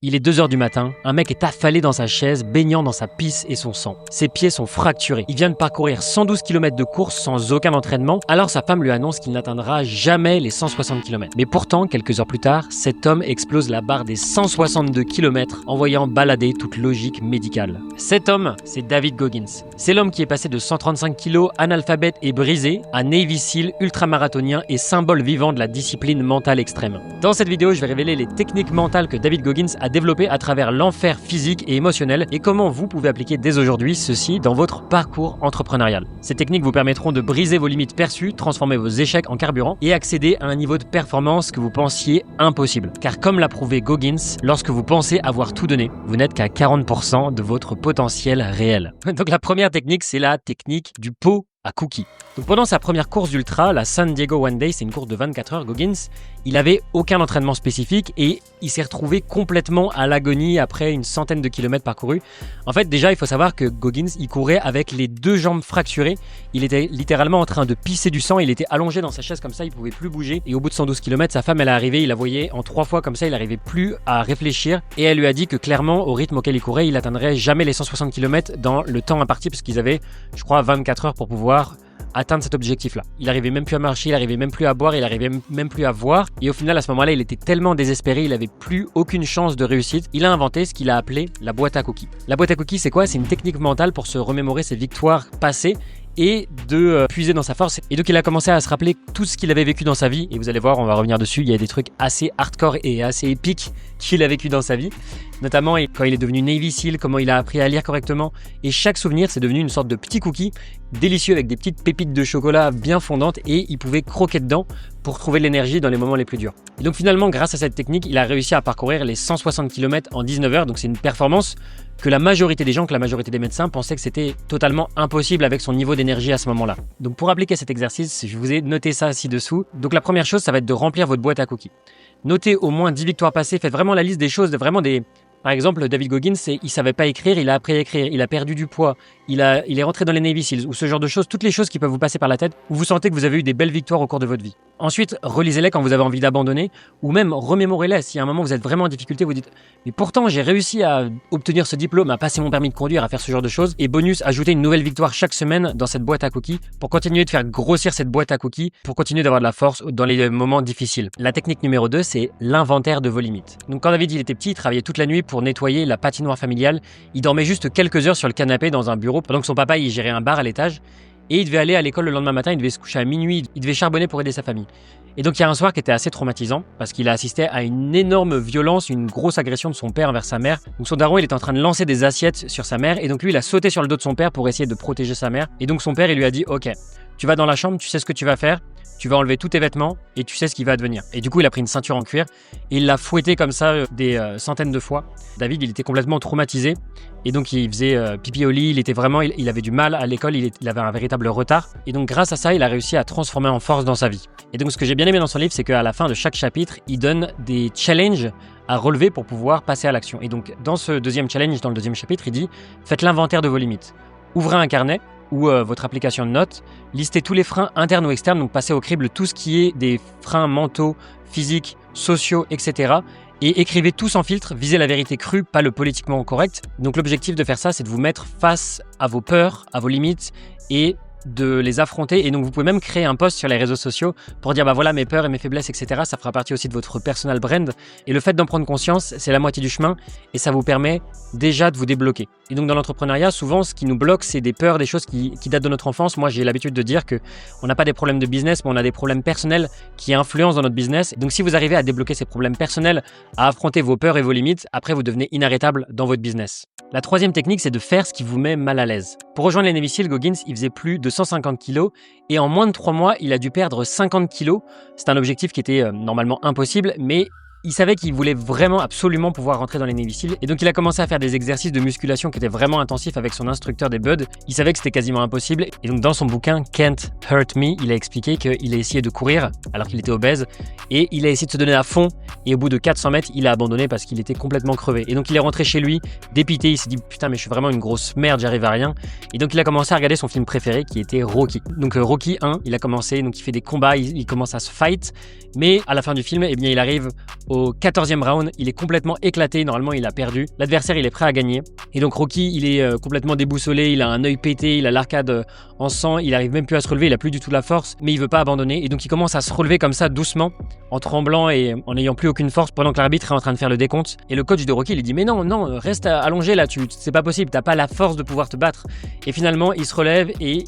Il est 2 h du matin, un mec est affalé dans sa chaise, baignant dans sa pisse et son sang. Ses pieds sont fracturés. Il vient de parcourir 112 km de course sans aucun entraînement, alors sa femme lui annonce qu'il n'atteindra jamais les 160 km. Mais pourtant, quelques heures plus tard, cet homme explose la barre des 162 km, envoyant balader toute logique médicale. Cet homme, c'est David Goggins. C'est l'homme qui est passé de 135 kg, analphabète et brisé, à Navy SEAL, ultramarathonien et symbole vivant de la discipline mentale extrême. Dans cette vidéo, je vais révéler les techniques mentales que David Goggins a développé à travers l'enfer physique et émotionnel et comment vous pouvez appliquer dès aujourd'hui ceci dans votre parcours entrepreneurial. Ces techniques vous permettront de briser vos limites perçues, transformer vos échecs en carburant et accéder à un niveau de performance que vous pensiez impossible. Car comme l'a prouvé Goggins, lorsque vous pensez avoir tout donné, vous n'êtes qu'à 40% de votre potentiel réel. Donc la première technique, c'est la technique du pot à cookies. Donc pendant sa première course d'ultra, la San Diego One Day, c'est une course de 24 heures, Goggins, il avait aucun entraînement spécifique et il s'est retrouvé complètement à l'agonie après une centaine de kilomètres parcourus. En fait, déjà, il faut savoir que Goggins, il courait avec les 2 jambes fracturées. Il était littéralement en train de pisser du sang. Il était allongé dans sa chaise comme ça, il pouvait plus bouger. Et au bout de 112 km, sa femme, elle est arrivée, il la voyait en 3 fois comme ça, il n'arrivait plus à réfléchir. Et elle lui a dit que clairement, au rythme auquel il courait, il atteindrait jamais les 160 km dans le temps imparti parce qu'ils avaient, je crois, 24 heures pour pouvoir atteindre cet objectif-là. Il n'arrivait même plus à marcher, il n'arrivait même plus à boire, il n'arrivait même plus à voir. Et au final, à ce moment-là, il était tellement désespéré, il n'avait plus aucune chance de réussite. Il a inventé ce qu'il a appelé la boîte à cookies. La boîte à cookies, c'est quoi? C'est une technique mentale pour se remémorer ses victoires passées et de puiser dans sa force. Et donc il a commencé à se rappeler tout ce qu'il avait vécu dans sa vie. Et vous allez voir, on va revenir dessus, il y a des trucs assez hardcore et assez épiques qu'il a vécu dans sa vie. Notamment quand il est devenu Navy SEAL, comment il a appris à lire correctement. Et chaque souvenir, c'est devenu une sorte de petit cookie délicieux avec des petites pépites de chocolat bien fondantes et il pouvait croquer dedans pour trouver de l'énergie dans les moments les plus durs. Et donc finalement, grâce à cette technique, il a réussi à parcourir les 160 km en 19 heures. Donc c'est une performance que la majorité des gens, que la majorité des médecins pensaient que c'était totalement impossible avec son niveau d'énergie à ce moment-là. Donc pour appliquer cet exercice, je vous ai noté ça ci-dessous. Donc la première chose, ça va être de remplir votre boîte à cookies. Notez au moins 10 victoires passées, faites vraiment la liste des choses, Par exemple, David Goggins, il savait pas écrire, il a appris à écrire, il a perdu du poids, il est rentré dans les Navy SEALs, ou ce genre de choses, toutes les choses qui peuvent vous passer par la tête, où vous sentez que vous avez eu des belles victoires au cours de votre vie. Ensuite, relisez-les quand vous avez envie d'abandonner, ou même remémorez-les. Si à un moment vous êtes vraiment en difficulté, vous dites « Mais pourtant, j'ai réussi à obtenir ce diplôme, à passer mon permis de conduire, à faire ce genre de choses. » Et bonus, ajoutez une nouvelle victoire chaque semaine dans cette boîte à cookies pour continuer de faire grossir cette boîte à cookies, pour continuer d'avoir de la force dans les moments difficiles. La technique numéro 2, c'est l'inventaire de vos limites. Donc quand David il était petit, il travaillait toute la nuit pour nettoyer la patinoire familiale. Il dormait juste quelques heures sur le canapé dans un bureau pendant que son papa il gérait un bar à l'étage. Et il devait aller à l'école le lendemain matin, il devait se coucher à minuit, il devait charbonner pour aider sa famille. Et donc il y a un soir qui était assez traumatisant parce qu'il a assisté à une énorme violence, une grosse agression de son père envers sa mère. Donc son daron il était en train de lancer des assiettes sur sa mère et donc lui il a sauté sur le dos de son père pour essayer de protéger sa mère. Et donc son père il lui a dit « Ok, tu vas dans la chambre, tu sais ce que tu vas faire, tu vas enlever tous tes vêtements et tu sais ce qui va advenir. » Et du coup il a pris une ceinture en cuir et il l'a fouetté comme ça des centaines de fois. David il était complètement traumatisé et donc il faisait pipi au lit, il avait du mal à l'école, il avait un véritable retard. Et donc grâce à ça il a réussi à transformer en force dans sa vie. Et donc ce que j'ai bien aimé dans son livre, c'est qu'à la fin de chaque chapitre, il donne des challenges à relever pour pouvoir passer à l'action. Et donc dans ce deuxième challenge, dans le deuxième chapitre, il dit « Faites l'inventaire de vos limites. Ouvrez un carnet ou votre application de notes, listez tous les freins internes ou externes, donc passez au crible tout ce qui est des freins mentaux, physiques, sociaux, etc. Et écrivez tout sans filtre, visez la vérité crue, pas le politiquement correct. Donc l'objectif de faire ça, c'est de vous mettre face à vos peurs, à vos limites et de les affronter. Et donc vous pouvez même créer un post sur les réseaux sociaux pour dire bah voilà mes peurs et mes faiblesses, etc. Ça fera partie aussi de votre personal brand. Et le fait d'en prendre conscience, c'est la moitié du chemin et ça vous permet déjà de vous débloquer. Et donc dans l'entrepreneuriat, souvent ce qui nous bloque, c'est des peurs, des choses qui datent de notre enfance. Moi j'ai l'habitude de dire que on n'a pas des problèmes de business, mais on a des problèmes personnels qui influencent dans notre business. Donc si vous arrivez à débloquer ces problèmes personnels, à affronter vos peurs et vos limites, après vous devenez inarrêtable dans votre business. La troisième technique, c'est de faire ce qui vous met mal à l'aise. Pour rejoindre les Navy SEAL, Goggins, il faisait plus de 150 kg et en moins de 3 mois, il a dû perdre 50 kg. C'est un objectif qui était normalement impossible, mais il savait qu'il voulait vraiment absolument pouvoir rentrer dans les Navy SEAL et donc il a commencé à faire des exercices de musculation qui étaient vraiment intensifs avec son instructeur des BUD. Il savait que c'était quasiment impossible et donc dans son bouquin Can't Hurt Me, il a expliqué qu'il a essayé de courir alors qu'il était obèse et il a essayé de se donner à fond et au bout de 400 mètres, il a abandonné parce qu'il était complètement crevé. Et donc il est rentré chez lui, dépité, il s'est dit putain mais je suis vraiment une grosse merde, j'arrive à rien. Et donc il a commencé à regarder son film préféré qui était Rocky. Donc Rocky 1, il a commencé, donc il fait des combats, il commence à se fight, mais à la fin du film, eh bien il arrive Au 14e round, il est complètement éclaté. Normalement, il a perdu. L'adversaire, il est prêt à gagner. Et donc, Rocky, il est complètement déboussolé. Il a un œil pété. Il a l'arcade en sang. Il arrive même plus à se relever. Il a plus du tout la force. Mais il veut pas abandonner. Et donc, il commence à se relever comme ça, doucement, en tremblant et en n'ayant plus aucune force pendant que l'arbitre est en train de faire le décompte. Et le coach de Rocky, il dit: mais non, reste allongé là. C'est pas possible. T'as pas la force de pouvoir te battre. Et finalement, il se relève et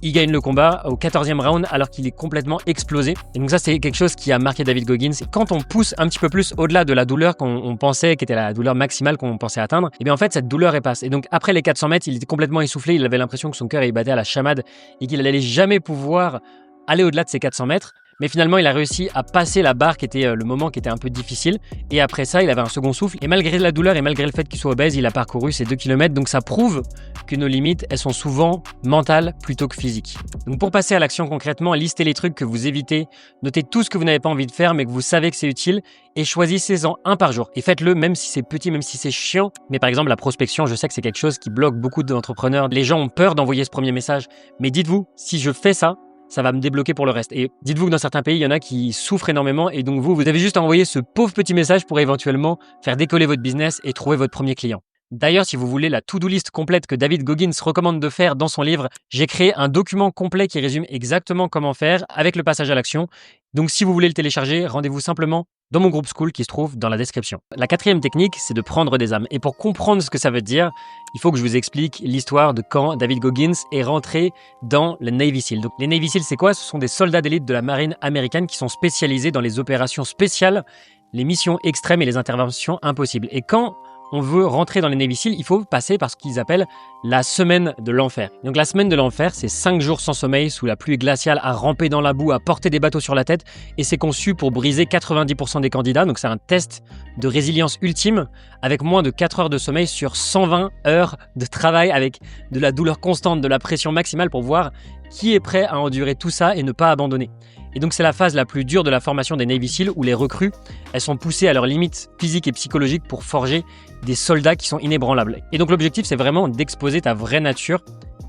il gagne le combat au 14e round alors qu'il est complètement explosé. Et donc ça, c'est quelque chose qui a marqué David Goggins. Et quand on pousse un petit peu plus au-delà de la douleur qu'on pensait, qui était la douleur maximale qu'on pensait atteindre, et bien en fait, cette douleur est passe. Et donc après les 400 mètres, il était complètement essoufflé. Il avait l'impression que son cœur il battait à la chamade et qu'il allait jamais pouvoir aller au-delà de ces 400 mètres. Mais finalement, il a réussi à passer la barre qui était le moment qui était un peu difficile. Et après ça, il avait un second souffle. Et malgré la douleur et malgré le fait qu'il soit obèse, il a parcouru ces 2 km. Donc ça prouve que nos limites, elles sont souvent mentales plutôt que physiques. Donc pour passer à l'action concrètement, listez les trucs que vous évitez. Notez tout ce que vous n'avez pas envie de faire, mais que vous savez que c'est utile. Et choisissez-en un par jour. Et faites-le même si c'est petit, même si c'est chiant. Mais par exemple, la prospection, je sais que c'est quelque chose qui bloque beaucoup d'entrepreneurs. Les gens ont peur d'envoyer ce premier message. Mais dites-vous, si je fais ça, ça va me débloquer pour le reste. Et dites-vous que dans certains pays, il y en a qui souffrent énormément et donc vous avez juste à envoyer ce pauvre petit message pour éventuellement faire décoller votre business et trouver votre premier client. D'ailleurs, si vous voulez la to-do list complète que David Goggins recommande de faire dans son livre, j'ai créé un document complet qui résume exactement comment faire avec le passage à l'action. Donc si vous voulez le télécharger, rendez-vous simplement dans mon groupe School qui se trouve dans la description. La 4e technique, c'est de prendre des âmes. Et pour comprendre ce que ça veut dire, il faut que je vous explique l'histoire de quand David Goggins est rentré dans le Navy SEAL. Donc, les Navy SEAL, c'est quoi? Ce sont des soldats d'élite de la marine américaine qui sont spécialisés dans les opérations spéciales, les missions extrêmes et les interventions impossibles. Et quand on veut rentrer dans les Navy SEAL, il faut passer par ce qu'ils appellent la semaine de l'enfer. Donc la semaine de l'enfer, c'est 5 jours sans sommeil, sous la pluie glaciale, à ramper dans la boue, à porter des bateaux sur la tête, et c'est conçu pour briser 90% des candidats. Donc c'est un test de résilience ultime, avec moins de 4 heures de sommeil sur 120 heures de travail, avec de la douleur constante, de la pression maximale pour voir qui est prêt à endurer tout ça et ne pas abandonner. Et donc c'est la phase la plus dure de la formation des Navy SEAL où les recrues, elles sont poussées à leurs limites physiques et psychologiques pour forger des soldats qui sont inébranlables. Et donc l'objectif, c'est vraiment d'exposer ta vraie nature.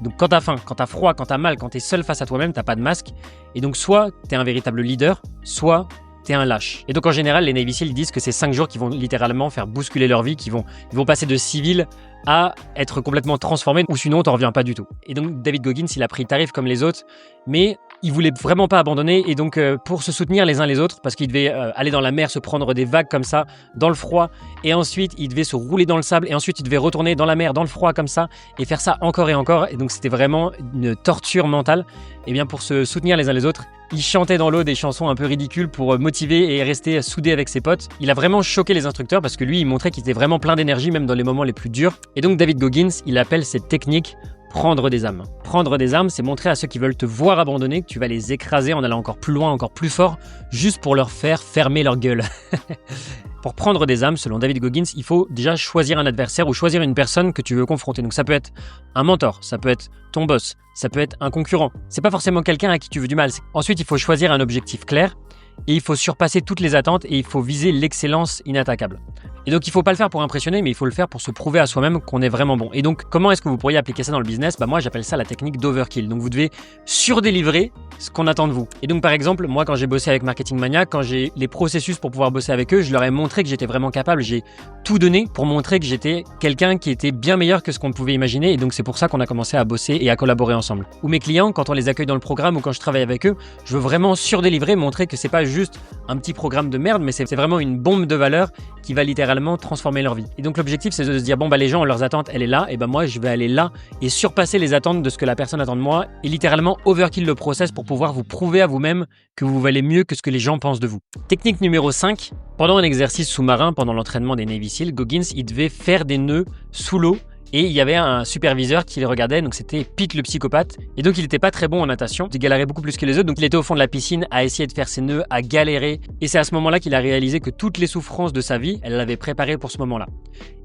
Donc quand t'as faim, quand t'as froid, quand t'as mal, quand t'es seul face à toi-même, t'as pas de masque. Et donc soit t'es un véritable leader, soit t'es un lâche. Et donc en général, les Navy SEAL disent que c'est 5 jours qui vont littéralement faire bousculer leur vie, ils vont passer de civil à être complètement transformés, ou sinon t'en reviens pas du tout. Et donc David Goggins, il a pris tarif comme les autres, mais il voulait vraiment pas abandonner, et donc pour se soutenir les uns les autres, parce qu'il devait aller dans la mer, se prendre des vagues comme ça, dans le froid, et ensuite il devait se rouler dans le sable, et ensuite il devait retourner dans la mer, dans le froid comme ça, et faire ça encore et encore, et donc c'était vraiment une torture mentale. Et bien pour se soutenir les uns les autres, il chantait dans l'eau des chansons un peu ridicules pour motiver et rester soudé avec ses potes. Il a vraiment choqué les instructeurs parce que lui, il montrait qu'il était vraiment plein d'énergie, même dans les moments les plus durs. Et donc David Goggins, il appelle cette technique prendre des armes. Prendre des armes, c'est montrer à ceux qui veulent te voir abandonner que tu vas les écraser en allant encore plus loin, encore plus fort, juste pour leur faire fermer leur gueule. Pour prendre des armes, selon David Goggins, il faut déjà choisir un adversaire ou choisir une personne que tu veux confronter. Donc ça peut être un mentor, ça peut être ton boss, ça peut être un concurrent. C'est pas forcément quelqu'un à qui tu veux du mal. Ensuite, il faut choisir un objectif clair et il faut surpasser toutes les attentes et il faut viser l'excellence inattaquable. Et donc il ne faut pas le faire pour impressionner, mais il faut le faire pour se prouver à soi-même qu'on est vraiment bon. Et donc comment est-ce que vous pourriez appliquer ça dans le business? Moi j'appelle ça la technique d'overkill. Donc vous devez surdélivrer ce qu'on attend de vous. Et donc par exemple, moi quand j'ai bossé avec Marketing Mania, quand j'ai les processus pour pouvoir bosser avec eux, je leur ai montré que j'étais vraiment capable. J'ai tout donné pour montrer que j'étais quelqu'un qui était bien meilleur que ce qu'on pouvait imaginer. Et donc c'est pour ça qu'on a commencé à bosser et à collaborer ensemble. Ou mes clients, quand on les accueille dans le programme ou quand je travaille avec eux, je veux vraiment surdélivrer, montrer que c'est pas juste un petit programme de merde, mais c'est vraiment une bombe de valeur qui va littéralement transformer leur vie. Et donc l'objectif, c'est de se dire, les gens, leurs attentes, elle est là, et moi je vais aller là et surpasser les attentes de ce que la personne attend de moi et littéralement overkill le process pour pouvoir vous prouver à vous-même que vous valez mieux que ce que les gens pensent de vous. Technique numéro 5, pendant un exercice sous-marin, pendant l'entraînement des Navy SEAL, Goggins, il devait faire des nœuds sous l'eau. Et il y avait un superviseur qui les regardait, donc c'était Pete le psychopathe. Et donc il n'était pas très bon en natation, il galérait beaucoup plus que les autres, donc il était au fond de la piscine à essayer de faire ses nœuds, à galérer. Et c'est à ce moment-là qu'il a réalisé que toutes les souffrances de sa vie, elle l'avait préparé pour ce moment-là.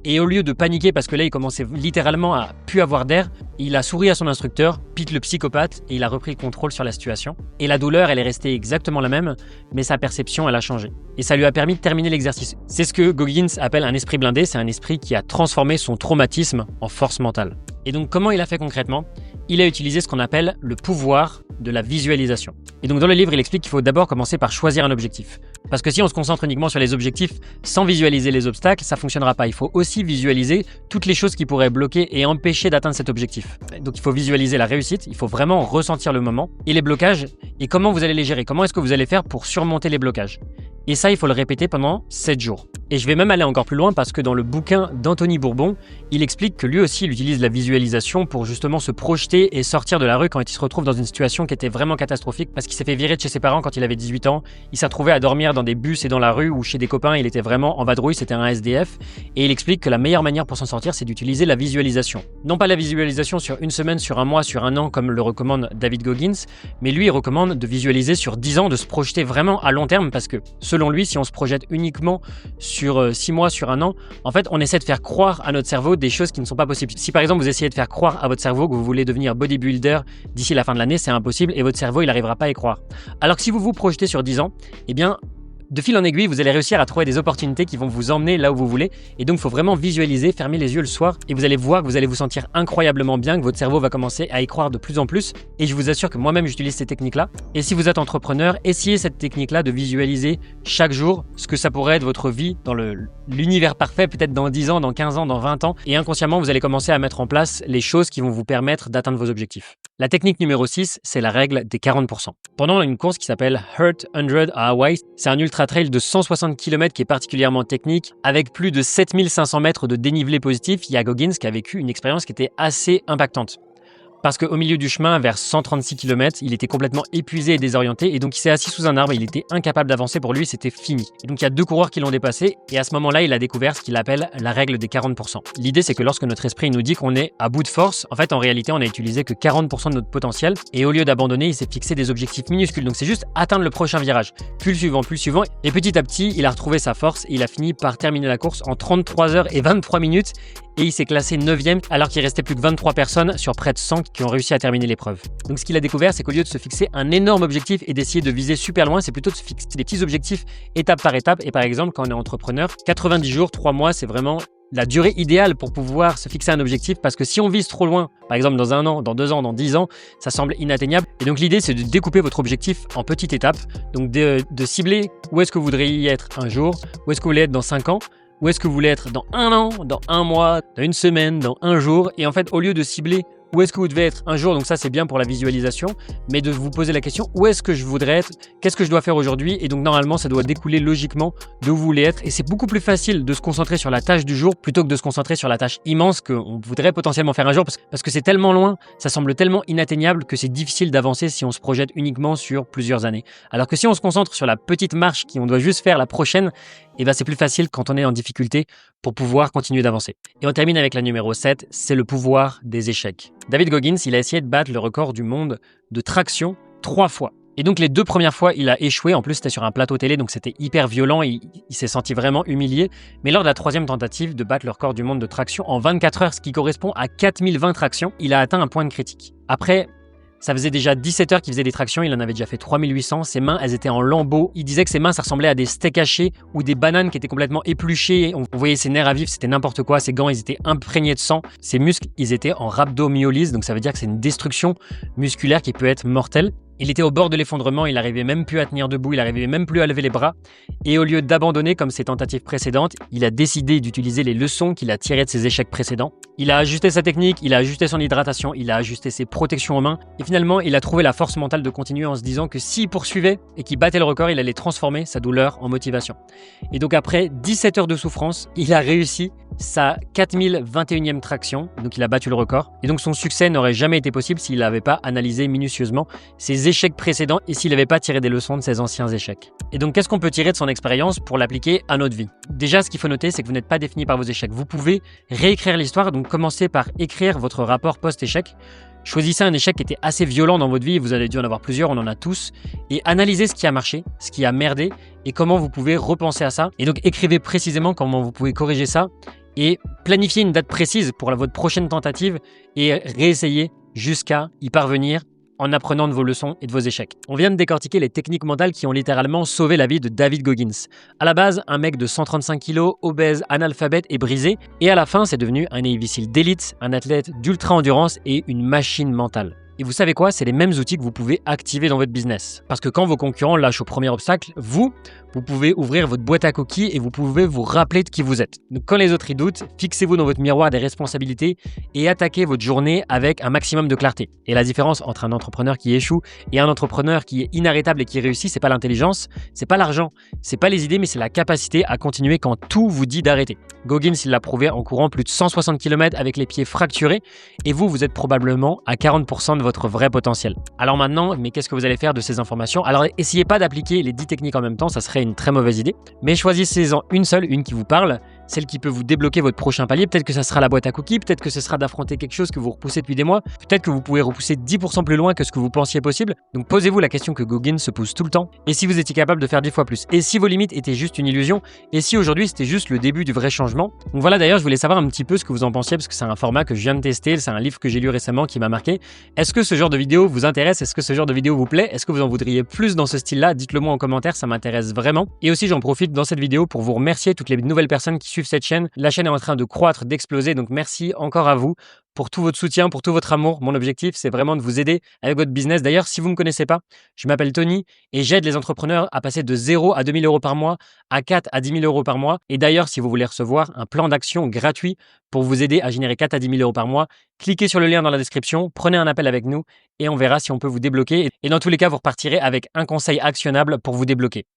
Et au lieu de paniquer parce que là il commençait littéralement à plus avoir d'air, il a souri à son instructeur, Pete le psychopathe, et il a repris le contrôle sur la situation. Et la douleur, elle est restée exactement la même, mais sa perception, elle a changé. Et ça lui a permis de terminer l'exercice. C'est ce que Goggins appelle un esprit blindé, c'est un esprit qui a transformé son traumatisme en force mentale. Et donc comment il a fait concrètement? il a utilisé ce qu'on appelle le pouvoir de la visualisation. Et donc dans le livre, il explique qu'il faut d'abord commencer par choisir un objectif. Parce que si on se concentre uniquement sur les objectifs sans visualiser les obstacles, ça ne fonctionnera pas. Il faut aussi visualiser toutes les choses qui pourraient bloquer et empêcher d'atteindre cet objectif. Donc il faut visualiser la réussite, il faut vraiment ressentir le moment et les blocages et comment vous allez les gérer. Comment est-ce que vous allez faire pour surmonter les blocages. Et ça, il faut le répéter pendant 7 jours. Et je vais même aller encore plus loin parce que dans le bouquin d'Anthony Bourbon, il explique que lui aussi, il utilise la visualisation pour justement se projeter et sortir de la rue quand il se retrouve dans une situation qui était vraiment catastrophique parce qu'il s'est fait virer de chez ses parents quand il avait 18 ans. Il s'est retrouvé à dormir dans des bus et dans la rue ou chez des copains. Il était vraiment en vadrouille, c'était un SDF. Et il explique que la meilleure manière pour s'en sortir, c'est d'utiliser la visualisation. Non pas la visualisation sur une semaine, sur un mois, sur un an, comme le recommande David Goggins, mais lui, il recommande de visualiser sur 10 ans, de se projeter vraiment à long terme parce que selon lui, si on se projette uniquement sur 6 mois, sur un an, en fait, on essaie de faire croire à notre cerveau des choses qui ne sont pas possibles. Si par exemple, vous essayez de faire croire à votre cerveau que vous voulez devenir bodybuilder d'ici la fin de l'année, c'est impossible et votre cerveau, il n'arrivera pas à y croire. Alors que si vous vous projetez sur 10 ans, eh bien, de fil en aiguille, vous allez réussir à trouver des opportunités qui vont vous emmener là où vous voulez. Et donc, il faut vraiment visualiser, fermer les yeux le soir et vous allez voir que vous allez vous sentir incroyablement bien, que votre cerveau va commencer à y croire de plus en plus. Et je vous assure que moi-même, j'utilise ces techniques-là. Et si vous êtes entrepreneur, essayez cette technique-là de visualiser chaque jour ce que ça pourrait être votre vie dans l'univers parfait, peut-être dans 10 ans, dans 15 ans, dans 20 ans. Et inconsciemment, vous allez commencer à mettre en place les choses qui vont vous permettre d'atteindre vos objectifs. La technique numéro 6, c'est la règle des 40%. Pendant une course qui s'appelle Hurt 100 à Hawaï, c'est un ultra-trail de 160 km qui est particulièrement technique, avec plus de 7500 mètres de dénivelé positif. Il y a Goggins qui a vécu une expérience qui était assez impactante. Parce qu'au milieu du chemin, vers 136 km, il était complètement épuisé et désorienté, et donc il s'est assis sous un arbre, il était incapable d'avancer, pour lui c'était fini. Et donc il y a 2 coureurs qui l'ont dépassé, et à ce moment-là, il a découvert ce qu'il appelle la règle des 40%. L'idée, c'est que lorsque notre esprit nous dit qu'on est à bout de force, en fait, en réalité, on n'a utilisé que 40% de notre potentiel, et au lieu d'abandonner, il s'est fixé des objectifs minuscules. Donc c'est juste atteindre le prochain virage, puis le suivant, et petit à petit, il a retrouvé sa force, et il a fini par terminer la course en 33 heures et 23 minutes, et il s'est classé 9e alors qu'il restait plus que 23 personnes sur près de 100 qui ont réussi à terminer l'épreuve. Donc ce qu'il a découvert, c'est qu'au lieu de se fixer un énorme objectif et d'essayer de viser super loin, c'est plutôt de se fixer des petits objectifs étape par étape. Et par exemple, quand on est entrepreneur, 90 jours, 3 mois, c'est vraiment la durée idéale pour pouvoir se fixer un objectif, parce que si on vise trop loin, par exemple dans 1 an, dans 2 ans, dans 10 ans, ça semble inatteignable. Et donc l'idée, c'est de découper votre objectif en petites étapes, donc de cibler où est-ce que vous voudriez y être un jour, où est-ce que vous voulez être dans 5 ans, où est-ce que vous voulez être dans 1 an, dans 1 mois, dans 1 semaine, dans 1 jour. Et en fait, au lieu de cibler où est-ce que vous devez être un jour, donc ça c'est bien pour la visualisation, mais de vous poser la question, où est-ce que je voudrais être, qu'est-ce que je dois faire aujourd'hui, et donc normalement ça doit découler logiquement d'où vous voulez être, et c'est beaucoup plus facile de se concentrer sur la tâche du jour plutôt que de se concentrer sur la tâche immense qu'on voudrait potentiellement faire un jour, parce que c'est tellement loin, ça semble tellement inatteignable que c'est difficile d'avancer si on se projette uniquement sur plusieurs années. Alors que si on se concentre sur la petite marche qu'on doit juste faire la prochaine, et ben c'est plus facile quand on est en difficulté pour pouvoir continuer d'avancer. Et on termine avec la numéro 7, c'est le pouvoir des échecs. David Goggins, il a essayé de battre le record du monde de traction 3 fois. Et donc les 2 premières fois, il a échoué. En plus, c'était sur un plateau télé, donc c'était hyper violent et il s'est senti vraiment humilié. Mais lors de la 3e tentative de battre le record du monde de traction en 24 heures, ce qui correspond à 4020 tractions, il a atteint un point de critique. Après, ça faisait déjà 17 heures qu'il faisait des tractions, il en avait déjà fait 3800, ses mains, elles étaient en lambeaux. Il disait que ses mains, ça ressemblait à des steaks hachés ou des bananes qui étaient complètement épluchées. On voyait ses nerfs à vif, c'était n'importe quoi. Ses gants, ils étaient imprégnés de sang. Ses muscles, ils étaient en rhabdomyolyse, donc ça veut dire que c'est une destruction musculaire qui peut être mortelle. Il était au bord de l'effondrement, il n'arrivait même plus à tenir debout, il n'arrivait même plus à lever les bras. Et au lieu d'abandonner comme ses tentatives précédentes, il a décidé d'utiliser les leçons qu'il a tirées de ses échecs précédents. Il a ajusté sa technique, il a ajusté son hydratation, il a ajusté ses protections aux mains. Et finalement, il a trouvé la force mentale de continuer en se disant que s'il poursuivait et qu'il battait le record, il allait transformer sa douleur en motivation. Et donc après 17 heures de souffrance, il a réussi sa 4021e traction, donc il a battu le record. Et donc son succès n'aurait jamais été possible s'il n'avait pas analysé minutieusement ses échecs précédents et s'il n'avait pas tiré des leçons de ses anciens échecs. Et donc qu'est-ce qu'on peut tirer de son expérience pour l'appliquer à notre vie? Déjà, ce qu'il faut noter, c'est que vous n'êtes pas défini par vos échecs. Vous pouvez réécrire l'histoire, donc commencez par écrire votre rapport post-échec. Choisissez un échec qui était assez violent dans votre vie, vous avez dû en avoir plusieurs, on en a tous, et analysez ce qui a marché, ce qui a merdé, et comment vous pouvez repenser à ça. Et donc écrivez précisément comment vous pouvez corriger ça, et planifiez une date précise pour votre prochaine tentative, et réessayez jusqu'à y parvenir en apprenant de vos leçons et de vos échecs. On vient de décortiquer les techniques mentales qui ont littéralement sauvé la vie de David Goggins. À la base, un mec de 135 kg, obèse, analphabète et brisé, et à la fin, c'est devenu un Navy SEAL d'élite, un athlète d'ultra-endurance et une machine mentale. Et vous savez quoi? C'est les mêmes outils que vous pouvez activer dans votre business. Parce que quand vos concurrents lâchent au premier obstacle, vous pouvez ouvrir votre boîte à coquilles et vous pouvez vous rappeler de qui vous êtes. Donc quand les autres y doutent, fixez-vous dans votre miroir des responsabilités et attaquez votre journée avec un maximum de clarté. Et la différence entre un entrepreneur qui échoue et un entrepreneur qui est inarrêtable et qui réussit, c'est pas l'intelligence, c'est pas l'argent, c'est pas les idées, mais c'est la capacité à continuer quand tout vous dit d'arrêter. Goggins, il l'a prouvé en courant plus de 160 km avec les pieds fracturés et vous êtes probablement à 40% de votre vrai potentiel. Alors maintenant, mais qu'est-ce que vous allez faire de ces informations? Alors essayez pas d'appliquer les 10 techniques en même temps, ça serait une très mauvaise idée, mais choisissez-en une seule, une qui vous parle, celle qui peut vous débloquer votre prochain palier. Peut-être que ça sera la boîte à cookies, peut-être que ce sera d'affronter quelque chose que vous repoussez depuis des mois, peut-être que vous pouvez repousser 10% plus loin que ce que vous pensiez possible. Donc posez-vous la question que Goggins se pose tout le temps. Et si vous étiez capable de faire 10 fois plus? Et si vos limites étaient juste une illusion? Et si aujourd'hui c'était juste le début du vrai changement? Donc voilà, d'ailleurs, je voulais savoir un petit peu ce que vous en pensiez parce que c'est un format que je viens de tester, c'est un livre que j'ai lu récemment qui m'a marqué. Est-ce que ce genre de vidéo vous intéresse? Est-ce que ce genre de vidéo vous plaît? Est-ce que vous en voudriez plus dans ce style-là? Dites-le moi en commentaire, ça m'intéresse vraiment. Et aussi, j'en profite dans cette vidéo pour vous remercier toutes les nouvelles personnes qui suivent cette chaîne. La chaîne est en train de croître, d'exploser, donc merci encore à vous pour tout votre soutien, pour tout votre amour. Mon objectif, c'est vraiment de vous aider avec votre business. D'ailleurs, si vous ne me connaissez pas, je m'appelle Tony et j'aide les entrepreneurs à passer de 0 à 2 000 euros par mois, à 4 à 10 000 euros par mois. Et d'ailleurs, si vous voulez recevoir un plan d'action gratuit pour vous aider à générer 4 à 10 000 euros par mois, cliquez sur le lien dans la description, prenez un appel avec nous et on verra si on peut vous débloquer. Et dans tous les cas, vous repartirez avec un conseil actionnable pour vous débloquer.